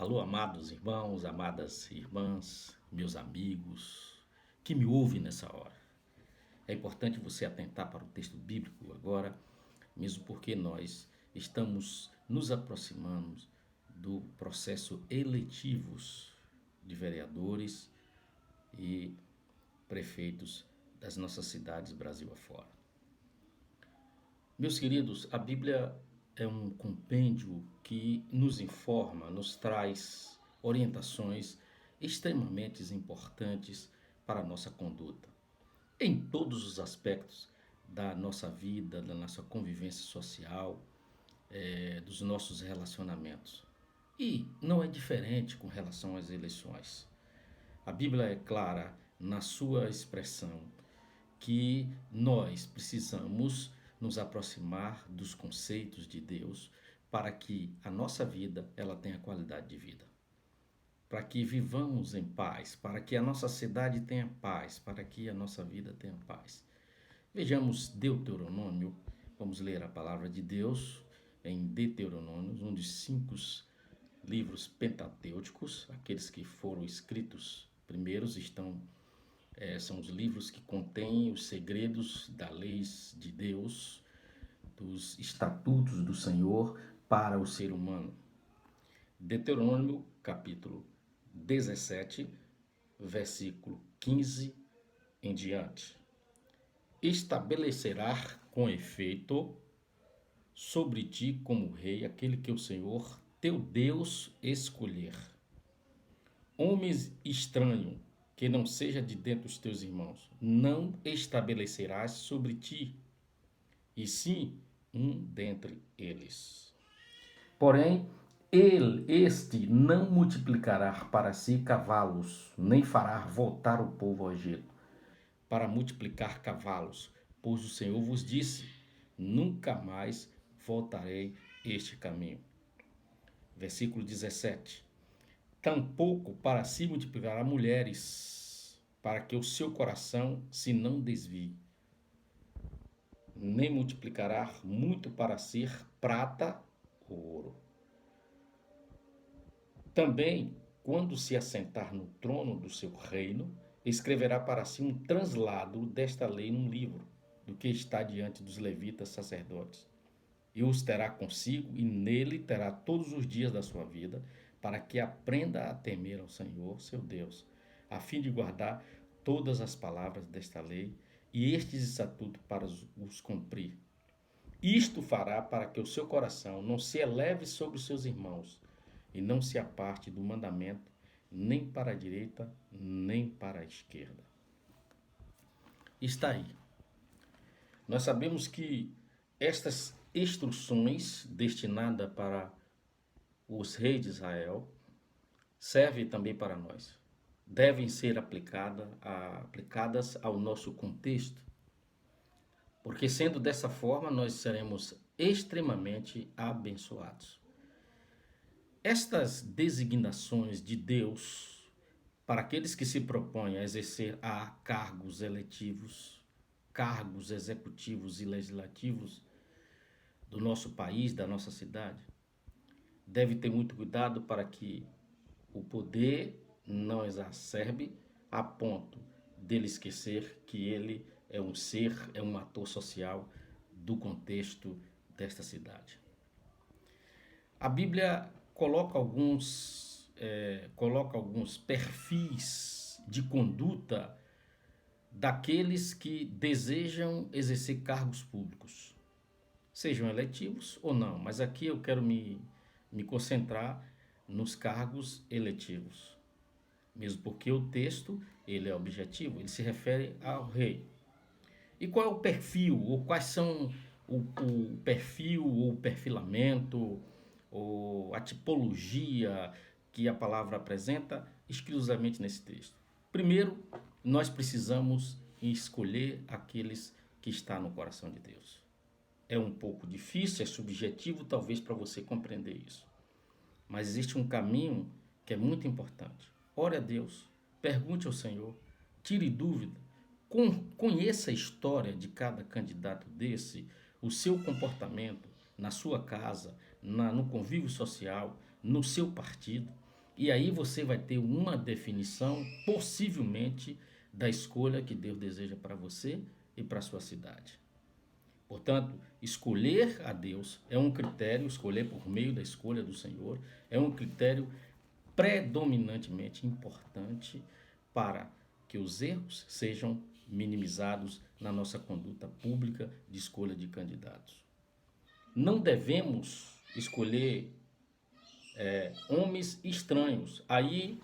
Alô, amados irmãos, amadas irmãs, meus amigos que me ouvem nessa hora. É importante você atentar para o texto bíblico agora, mesmo porque nós estamos nos aproximando do processo eletivos de vereadores e prefeitos das nossas cidades Brasil afora. Meus queridos, a Bíblia é um compêndio que nos informa, nos traz orientações extremamente importantes para a nossa conduta, em todos os aspectos da nossa vida, da nossa convivência social, dos nossos relacionamentos. E não é diferente com relação às eleições. A Bíblia é clara na sua expressão que nós precisamos nos aproximar dos conceitos de Deus para que a nossa vida ela tenha qualidade de vida. Para que vivamos em paz, para que a nossa cidade tenha paz, para que a nossa vida tenha paz. Vejamos Deuteronômio, vamos ler a palavra de Deus em Deuteronômio, um dos 5 livros pentatêuticos, aqueles que foram escritos primeiros são os livros que contêm os segredos das leis de Deus, dos estatutos do Senhor para o ser humano. Deuteronômio capítulo 17, versículo 15 em diante. Estabelecerá com efeito sobre ti como rei aquele que o Senhor teu Deus escolher. Homens estranhos, que não seja de dentro dos teus irmãos, não estabelecerás sobre ti, e sim um dentre eles. Porém, este não multiplicará para si cavalos, nem fará voltar o povo ao Egito, para multiplicar cavalos, pois o Senhor vos disse, nunca mais voltarei este caminho. Versículo 17. Tampouco para si multiplicará mulheres, para que o seu coração se não desvie. Nem multiplicará muito para si prata ou ouro. Também, quando se assentar no trono do seu reino, escreverá para si um translado desta lei num livro, do que está diante dos levitas sacerdotes. E os terá consigo, e nele terá todos os dias da sua vida, para que aprenda a temer ao Senhor, seu Deus, a fim de guardar todas as palavras desta lei e estes estatutos para os cumprir. Isto fará para que o seu coração não se eleve sobre os seus irmãos e não se aparte do mandamento, nem para a direita, nem para a esquerda. Está aí. Nós sabemos que estas instruções destinadas para os reis de Israel servem também para nós. Devem ser aplicadas ao nosso contexto, porque sendo dessa forma nós seremos extremamente abençoados. Estas designações de Deus para aqueles que se propõem a exercer cargos eletivos, cargos executivos e legislativos do nosso país, da nossa cidade, deve ter muito cuidado para que o poder não exacerbe a ponto dele esquecer que ele é um ser, é um ator social do contexto desta cidade. A Bíblia coloca alguns perfis de conduta daqueles que desejam exercer cargos públicos, sejam eletivos ou não, mas aqui eu quero me concentrar nos cargos eletivos, mesmo porque o texto ele é objetivo, ele se refere ao rei. E qual é o perfil, ou quais são o perfil, ou o perfilamento, ou a tipologia que a palavra apresenta exclusivamente nesse texto? Primeiro, nós precisamos escolher aqueles que estão no coração de Deus. É um pouco difícil, é subjetivo talvez para você compreender isso. Mas existe um caminho que é muito importante. Ore a Deus, pergunte ao Senhor, tire dúvida, conheça a história de cada candidato desse, o seu comportamento na sua casa, no convívio social, no seu partido, E aí você vai ter uma definição, possivelmente, da escolha que Deus deseja para você e para a sua cidade. Portanto, escolher a Deus é um critério, escolher por meio da escolha do Senhor, é um critério predominantemente importante para que os erros sejam minimizados na nossa conduta pública de escolha de candidatos. Não devemos escolher homens estranhos. Aí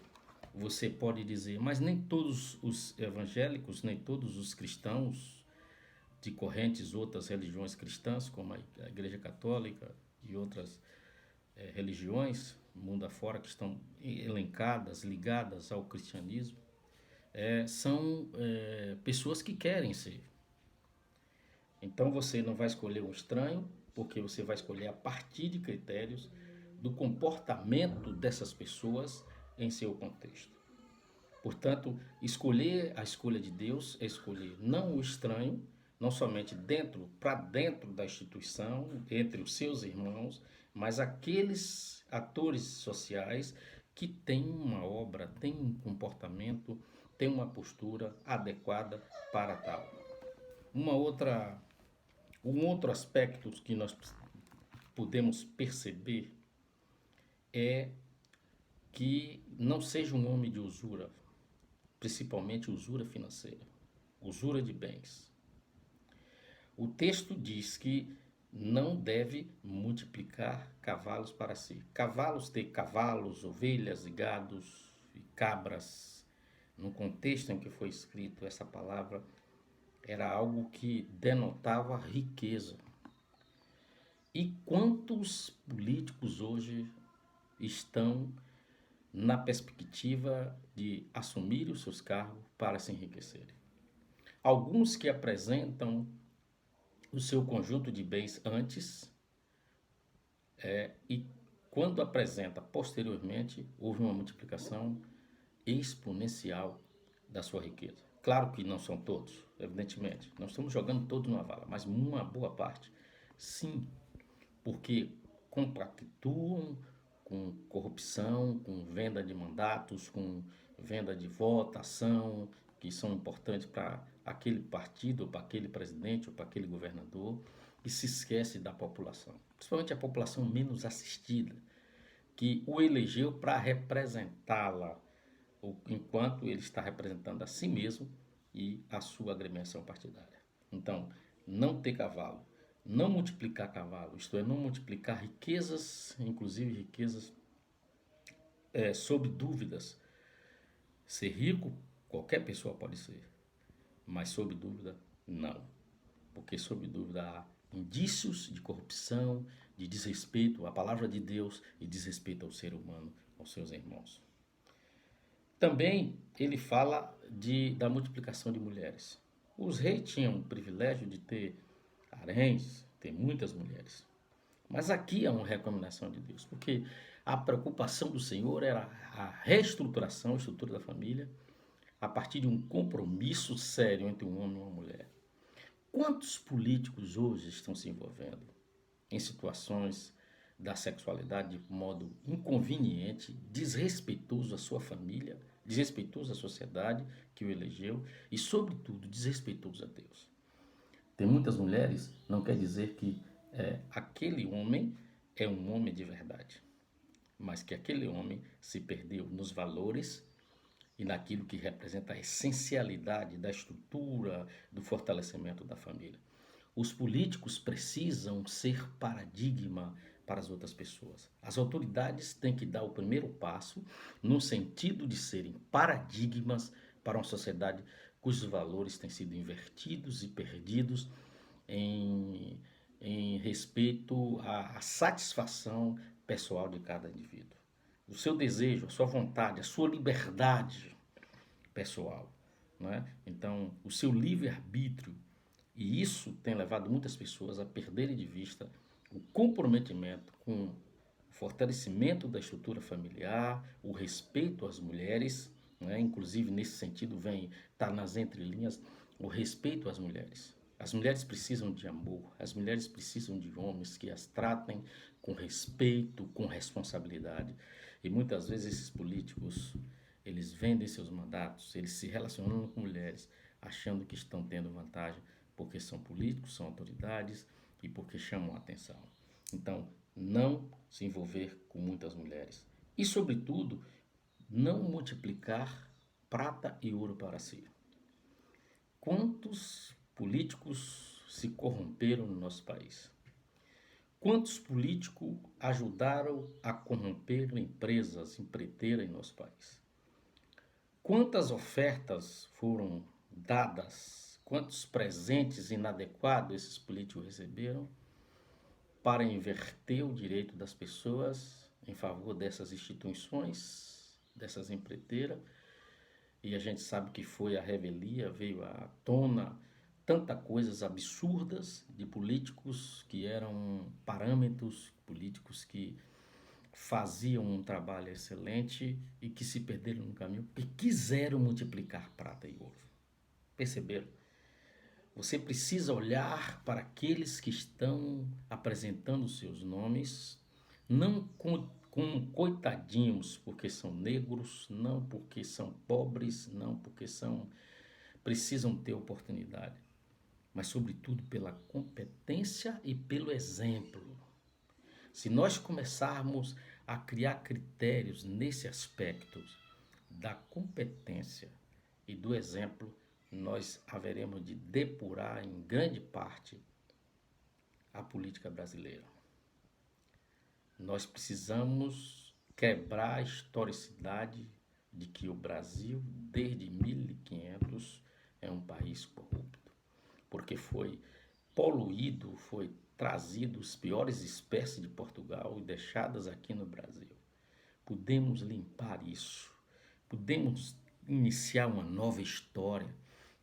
você pode dizer, mas nem todos os evangélicos, nem todos os cristãos de correntes outras religiões cristãs, como a Igreja Católica e outras religiões, mundo afora, que estão elencadas, ligadas ao cristianismo, são pessoas que querem ser. Então você não vai escolher um estranho, porque você vai escolher a partir de critérios do comportamento dessas pessoas em seu contexto. Portanto, escolher a escolha de Deus é escolher não o estranho, não somente para dentro da instituição, entre os seus irmãos, mas aqueles atores sociais que têm uma obra, têm um comportamento, têm uma postura adequada para tal. Um outro aspecto que nós podemos perceber é que não seja um homem de usura, principalmente usura financeira, usura de bens. O texto diz que não deve multiplicar cavalos para si. Cavalos, ovelhas e gados e cabras. No contexto em que foi escrito essa palavra, era algo que denotava riqueza. E quantos políticos hoje estão na perspectiva de assumir os seus cargos para se enriquecerem? Alguns que apresentam o seu conjunto de bens antes e quando apresenta posteriormente, houve uma multiplicação exponencial da sua riqueza. Claro que não são todos, evidentemente. Não estamos jogando todos numa vala, mas uma boa parte, sim, porque compactuam com corrupção, com venda de mandatos, com venda de votação, que são importantes para aquele partido, ou para aquele presidente, ou para aquele governador, e se esquece da população, principalmente a população menos assistida, que o elegeu para representá-la, enquanto ele está representando a si mesmo e a sua agremiação partidária. Então, não ter cavalo, não multiplicar cavalo, isto é, não multiplicar riquezas, inclusive riquezas sob dúvidas. Ser rico, qualquer pessoa pode ser, mas sob dúvida, não. Porque sob dúvida há indícios de corrupção, de desrespeito à palavra de Deus e desrespeito ao ser humano, aos seus irmãos. Também ele fala da multiplicação de mulheres. Os reis tinham o privilégio de ter haréns, ter muitas mulheres. Mas aqui há uma recomendação de Deus, porque a preocupação do Senhor era a reestruturação, a estrutura da família, a partir de um compromisso sério entre um homem e uma mulher. Quantos políticos hoje estão se envolvendo em situações da sexualidade de modo inconveniente, desrespeitoso à sua família, desrespeitoso à sociedade que o elegeu e, sobretudo, desrespeitoso a Deus? Tem muitas mulheres, não quer dizer que aquele homem é um homem de verdade, mas que aquele homem se perdeu nos valores e naquilo que representa a essencialidade da estrutura, do fortalecimento da família. Os políticos precisam ser paradigma para as outras pessoas. As autoridades têm que dar o primeiro passo no sentido de serem paradigmas para uma sociedade cujos valores têm sido invertidos e perdidos em respeito à satisfação pessoal de cada indivíduo. O seu desejo, a sua vontade, a sua liberdade pessoal, não é? Então, o seu livre-arbítrio, e isso tem levado muitas pessoas a perderem de vista o comprometimento com o fortalecimento da estrutura familiar, o respeito às mulheres, né? Inclusive nesse sentido está nas entrelinhas o respeito às mulheres. As mulheres precisam de amor, as mulheres precisam de homens que as tratem com respeito, com responsabilidade. E muitas vezes esses políticos, eles vendem seus mandatos, eles se relacionam com mulheres, achando que estão tendo vantagem, porque são políticos, são autoridades e porque chamam a atenção. Então, não se envolver com muitas mulheres. E, sobretudo, não multiplicar prata e ouro para si. Quantos políticos se corromperam no nosso país? Quantos políticos ajudaram a corromper empresas, empreiteiras em nosso país? Quantas ofertas foram dadas? Quantos presentes inadequados esses políticos receberam para inverter o direito das pessoas em favor dessas instituições, dessas empreiteiras? E a gente sabe que foi a revelia, veio à tona tanta coisas absurdas de políticos que eram parâmetros, políticos que faziam um trabalho excelente e que se perderam no caminho porque quiseram multiplicar prata e ouro. Perceberam? Você precisa olhar para aqueles que estão apresentando seus nomes, não com coitadinhos porque são negros, não porque são pobres, não porque precisam ter oportunidade, mas sobretudo pela competência e pelo exemplo. Se nós começarmos a criar critérios nesse aspecto da competência e do exemplo, nós haveremos de depurar em grande parte a política brasileira. Nós precisamos quebrar a historicidade de que o Brasil, desde 1500, é um país corrupto, porque foi poluído, foi trazido as piores espécies de Portugal e deixadas aqui no Brasil. Podemos limpar isso, podemos iniciar uma nova história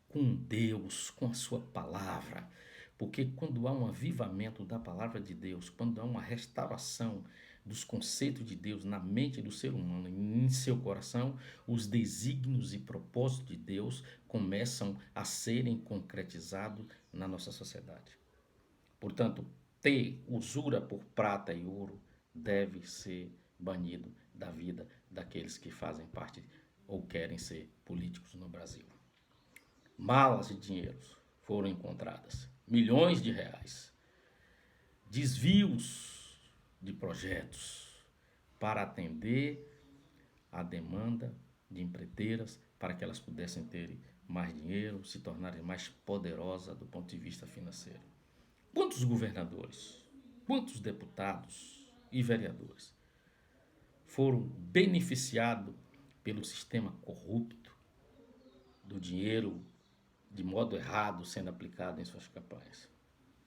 com Deus, com a sua palavra, porque quando há um avivamento da palavra de Deus, quando há uma restauração dos conceitos de Deus na mente do ser humano, em seu coração, os desígnios e propósitos de Deus começam a serem concretizados na nossa sociedade. Portanto, ter usura por prata e ouro deve ser banido da vida daqueles que fazem parte ou querem ser políticos no Brasil. Malas de dinheiro foram encontradas, milhões de reais, desvios de projetos para atender a demanda de empreiteiras para que elas pudessem ter mais dinheiro, se tornarem mais poderosas do ponto de vista financeiro. Quantos governadores, quantos deputados e vereadores foram beneficiados pelo sistema corrupto do dinheiro de modo errado sendo aplicado em suas campanhas?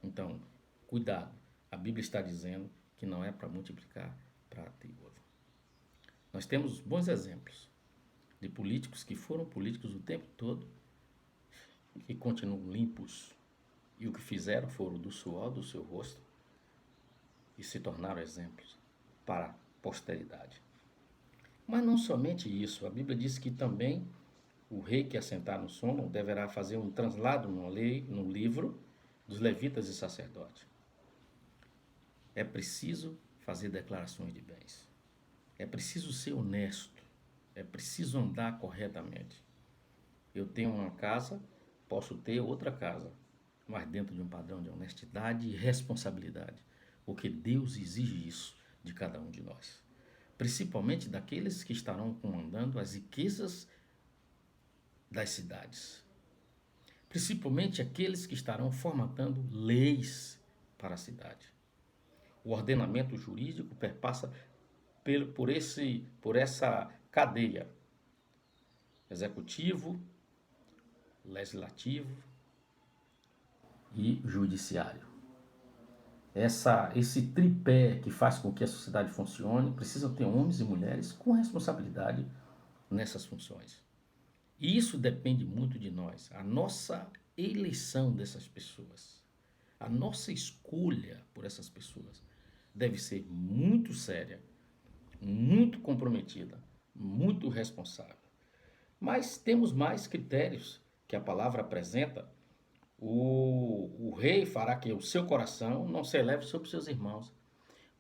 Então, cuidado. A Bíblia está dizendo que não é para multiplicar prata e ouro. Nós temos bons exemplos de políticos que foram políticos o tempo todo e continuam limpos. E o que fizeram foram do suor do seu rosto e se tornaram exemplos para a posteridade. Mas não somente isso, a Bíblia diz que também o rei que assentar no sono deverá fazer um translado no livro dos levitas e sacerdotes. É preciso fazer declarações de bens. É preciso ser honesto. É preciso andar corretamente. Eu tenho uma casa, posso ter outra casa, mas dentro de um padrão de honestidade e responsabilidade, porque Deus exige isso de cada um de nós, principalmente daqueles que estarão comandando as riquezas das cidades, principalmente aqueles que estarão formatando leis para a cidade. O ordenamento jurídico perpassa por essa cadeia: executivo, legislativo e judiciário. Esse tripé que faz com que a sociedade funcione precisa ter homens e mulheres com responsabilidade nessas funções. E isso depende muito de nós. A nossa eleição dessas pessoas, a nossa escolha por essas pessoas deve ser muito séria, muito comprometida, muito responsável. Mas temos mais critérios que a palavra apresenta. O rei fará que o seu coração não se eleve sobre seus irmãos,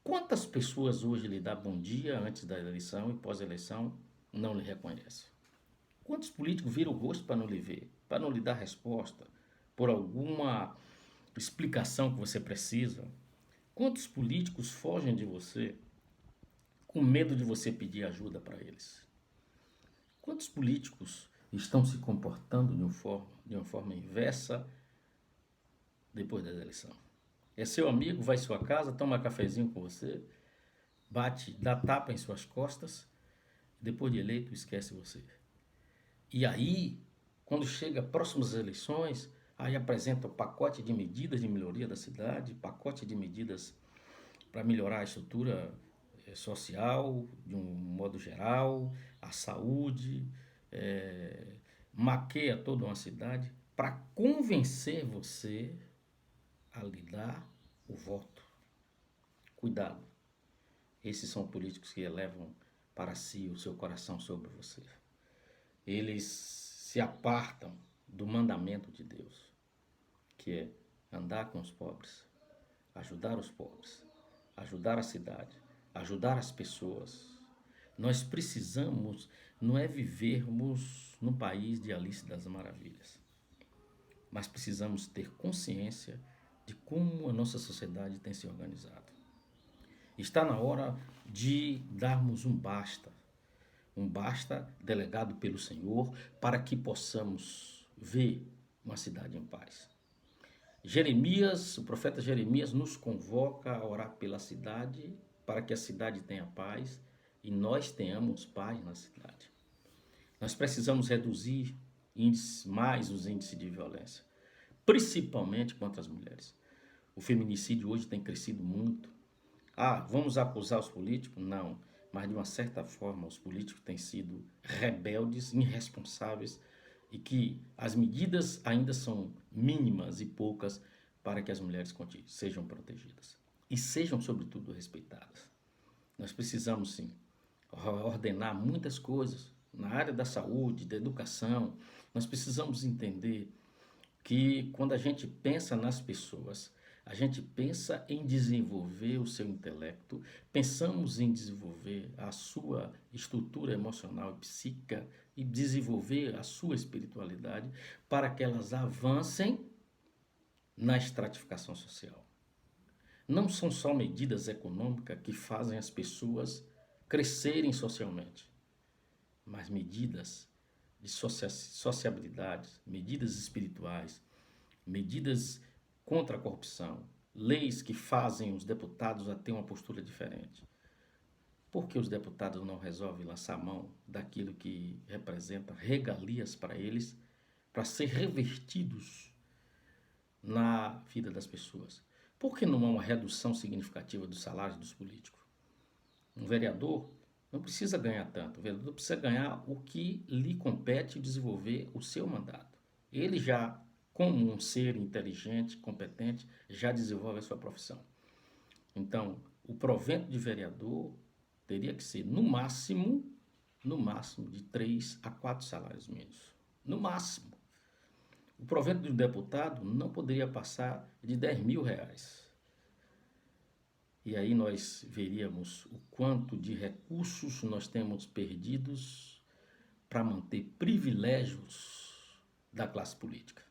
Quantas pessoas hoje lhe dão bom dia antes da eleição e pós-eleição não lhe reconhecem? Quantos políticos viram o rosto para não lhe ver, para não lhe dar resposta, por alguma explicação que você precisa? Quantos políticos fogem de você com medo de você pedir ajuda para eles? Quantos políticos estão se comportando de uma forma inversa depois da eleição? É seu amigo, vai em sua casa, toma cafezinho com você, bate, dá tapa em suas costas, depois de eleito esquece você. E aí, quando chega próximas eleições, aí apresenta o pacote de medidas de melhoria da cidade, pacote de medidas para melhorar a estrutura social, de um modo geral, a saúde, maqueia toda uma cidade para convencer você a lhe dar o voto. Cuidado, esses são políticos que elevam para si o seu coração sobre você. Eles se apartam do mandamento de Deus, que é andar com os pobres, ajudar a cidade, ajudar as pessoas. Nós precisamos, não é vivermos num país de Alice das Maravilhas, mas precisamos ter consciência de como a nossa sociedade tem se organizado. Está na hora de darmos um basta delegado pelo Senhor para que possamos ver uma cidade em paz. Jeremias, o profeta Jeremias nos convoca a orar pela cidade, para que a cidade tenha paz e nós tenhamos paz na cidade. Nós precisamos reduzir mais os índices de violência, principalmente contra as mulheres. O feminicídio hoje tem crescido muito. Vamos acusar os políticos? Não, mas de uma certa forma os políticos têm sido rebeldes, irresponsáveis e que as medidas ainda são mínimas e poucas para que as mulheres sejam protegidas e sejam, sobretudo, respeitadas. Nós precisamos, sim, ordenar muitas coisas na área da saúde, da educação. Nós precisamos entender que quando a gente pensa nas pessoas, a gente pensa em desenvolver o seu intelecto, pensamos em desenvolver a sua estrutura emocional e psíquica e desenvolver a sua espiritualidade para que elas avancem na estratificação social. Não são só medidas econômicas que fazem as pessoas crescerem socialmente, mas medidas de sociabilidade, medidas espirituais, medidas contra a corrupção, leis que fazem os deputados a ter uma postura diferente. Por que os deputados não resolvem lançar mão daquilo que representa regalias para eles, para ser revertidos na vida das pessoas? Por que não há uma redução significativa dos salários dos políticos? Um vereador não precisa ganhar tanto, o vereador precisa ganhar o que lhe compete desenvolver o seu mandato. Ele já, como um ser inteligente, competente, já desenvolve a sua profissão. Então, o provento de vereador teria que ser, no máximo, de 3 a 4 salários mínimos. No máximo. O provento de um deputado não poderia passar de 10 mil reais. E aí nós veríamos o quanto de recursos nós temos perdidos para manter privilégios da classe política.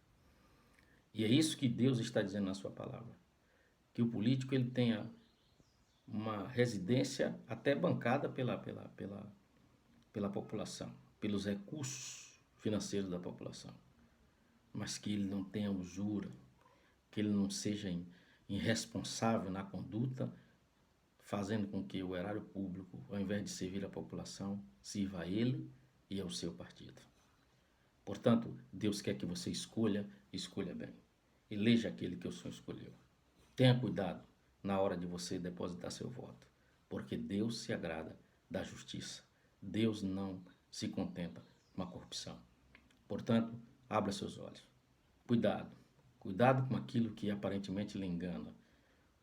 E é isso que Deus está dizendo na sua palavra. Que o político ele tenha uma residência até bancada pela população, pelos recursos financeiros da população. Mas que ele não tenha usura, que ele não seja irresponsável na conduta, fazendo com que o erário público, ao invés de servir a população, sirva a ele e ao seu partido. Portanto, Deus quer que você escolha bem. Eleja aquele que o Senhor escolheu. Tenha cuidado na hora de você depositar seu voto, porque Deus se agrada da justiça. Deus não se contenta com a corrupção. Portanto, abra seus olhos. Cuidado com aquilo que aparentemente lhe engana.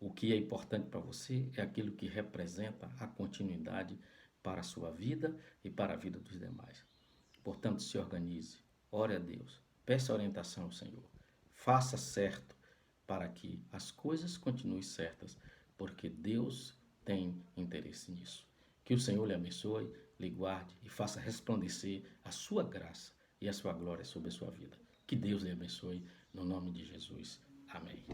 O que é importante para você é aquilo que representa a continuidade para a sua vida e para a vida dos demais. Portanto, se organize, ore a Deus, peça orientação ao Senhor, faça certo para que as coisas continuem certas, porque Deus tem interesse nisso. Que o Senhor lhe abençoe, lhe guarde e faça resplandecer a sua graça e a sua glória sobre a sua vida. Que Deus lhe abençoe, no nome de Jesus. Amém.